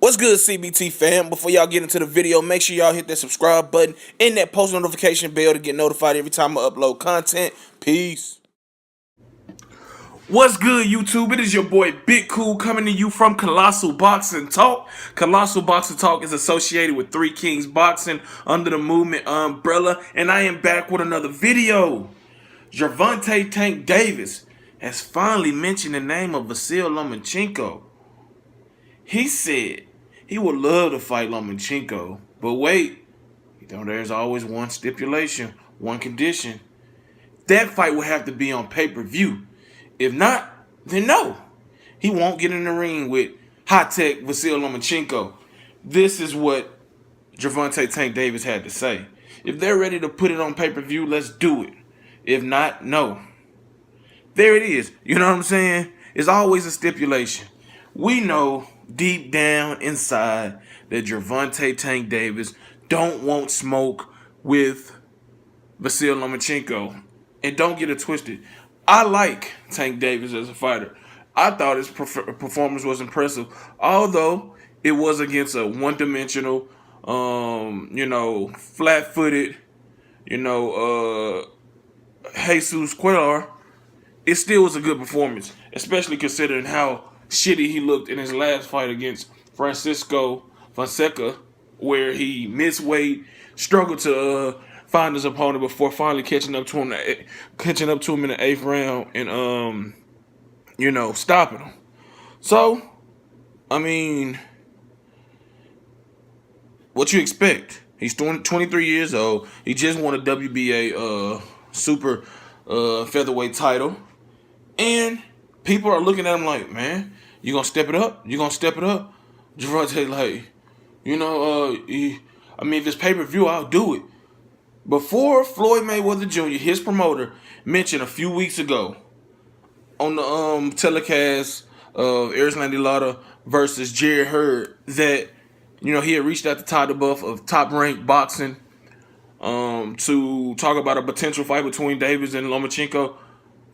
What's good, CBT fam? Before y'all get into the video, make sure y'all hit that subscribe button and that post notification bell to get notified every time I upload content. Peace. What's good, YouTube? It is your boy Big Cool coming to you from Colossal Boxing Talk. Colossal Boxing Talk is associated with Three Kings Boxing under the movement umbrella, and I am back with another video. Gervonta Tank Davis has finally mentioned the name of Vasyl Lomachenko. He said he would love to fight Lomachenko, but wait, there's always one stipulation, one condition. That fight will have to be on pay-per-view. If not, then no. He won't get in the ring with high-tech Vasyl Lomachenko. This is what Gervonta Tank Davis had to say. If they're ready to put it on pay-per-view, let's do it. If not, no. There it is. You know what I'm saying? It's always a stipulation. We know deep down inside that Gervonta Tank Davis don't want smoke with Vasyl Lomachenko. And don't get it twisted. I like Tank Davis as a fighter. I thought his performance was impressive, although it was against a one-dimensional, flat-footed, Jesus Cuellar. It still was a good performance, especially considering how shitty he looked in his last fight against Francisco Fonseca, where he missed weight, struggled to find his opponent before finally catching up to him in the 8th round and stopping him. So, I mean, what you expect? He's 23 years old. He just won a WBA super featherweight title, and people are looking at him like, man, you gonna step it up? You gonna step it up? Gervonta, like, if it's pay-per-view, I'll do it. Before Floyd Mayweather Jr., his promoter, mentioned a few weeks ago on the telecast of Erislandy Lara versus Jared Hurd that, he had reached out to Todd DeBuff of Top Rank Boxing to talk about a potential fight between Davis and Lomachenko.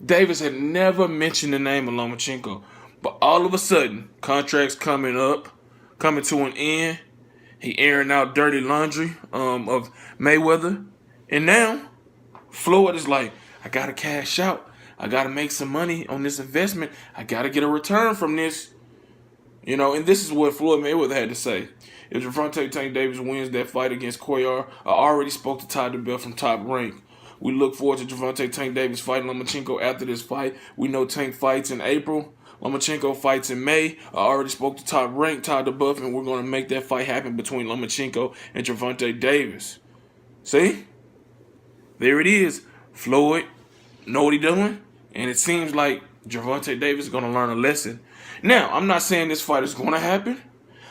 Davis had never mentioned the name of Lomachenko. But all of a sudden, contracts coming to an end. He airing out dirty laundry of Mayweather. And now, Floyd is like, I got to cash out. I got to make some money on this investment. I got to get a return from this. And this is what Floyd Mayweather had to say. If Gervonta Tank Davis wins that fight against Cuellar, I already spoke to Todd DeBuff from Top Rank. We look forward to Gervonta Tank Davis fighting Lomachenko after this fight. We know Tank fights in April. Lomachenko fights in May. I already spoke to Top Rank, Todd DeBuff, and we're going to make that fight happen between Lomachenko and Gervonta Davis. See? There it is. Floyd know what he's doing, and it seems like Gervonta Davis is going to learn a lesson. Now, I'm not saying this fight is going to happen.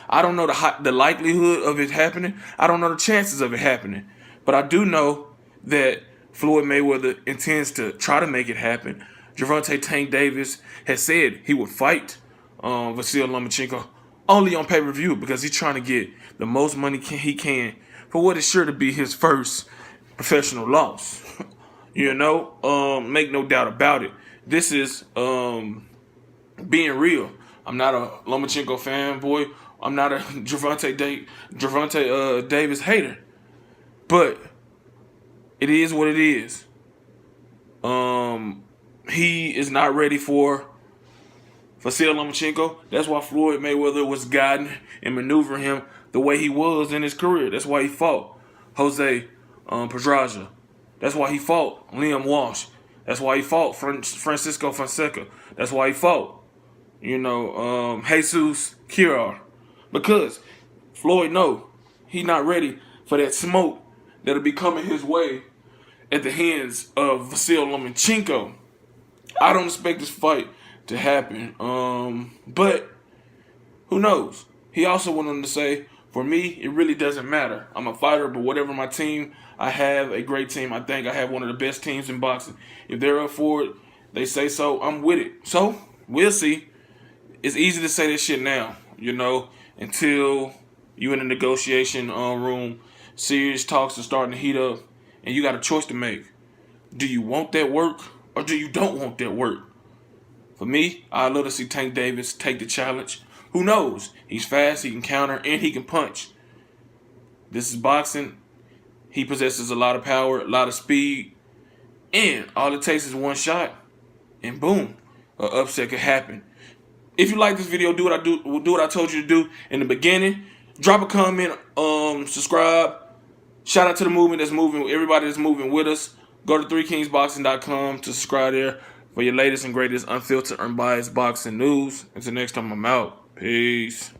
I don't know the likelihood of it happening. I don't know the chances of it happening. But I do know that Floyd Mayweather intends to try to make it happen. Gervonta Tank Davis has said he would fight Vasyl Lomachenko only on pay-per-view because he's trying to get the most money he can for what is sure to be his first professional loss. Make no doubt about it. This is being real. I'm not a Lomachenko fanboy. I'm not a Gervonta Davis hater. But it is what it is. He is not ready for Vasyl Lomachenko. That's why Floyd Mayweather was guiding and maneuvering him the way he was in his career. That's why he fought Jose Pedraza. That's why he fought Liam Walsh. That's why he fought Francisco Fonseca. That's why he fought, Jesus Cuellar. Because Floyd know he's not ready for that smoke that'll be coming his way at the hands of Vasyl Lomachenko. I don't expect this fight to happen. But who knows? He also went on to say, for me, it really doesn't matter. I'm a fighter, but whatever my team, I have a great team. I think I have one of the best teams in boxing. If they're up for it, they say so, I'm with it. So, we'll see. It's easy to say this shit now, until you in the negotiation room, serious talks are starting to heat up, and you got a choice to make. Do you want that work, or do you don't want that work? For me, I'd love to see Tank Davis take the challenge. Who knows? He's fast, he can counter, and he can punch. This is boxing. He possesses a lot of power, a lot of speed, and all it takes is one shot, and boom, an upset could happen. If you like this video, do what I told you to do in the beginning. Drop a comment, subscribe. Shout out to the movement that's moving, everybody that's moving with us. Go to 3kingsboxing.com to subscribe there for your latest and greatest unfiltered, unbiased boxing news. Until next time, I'm out. Peace.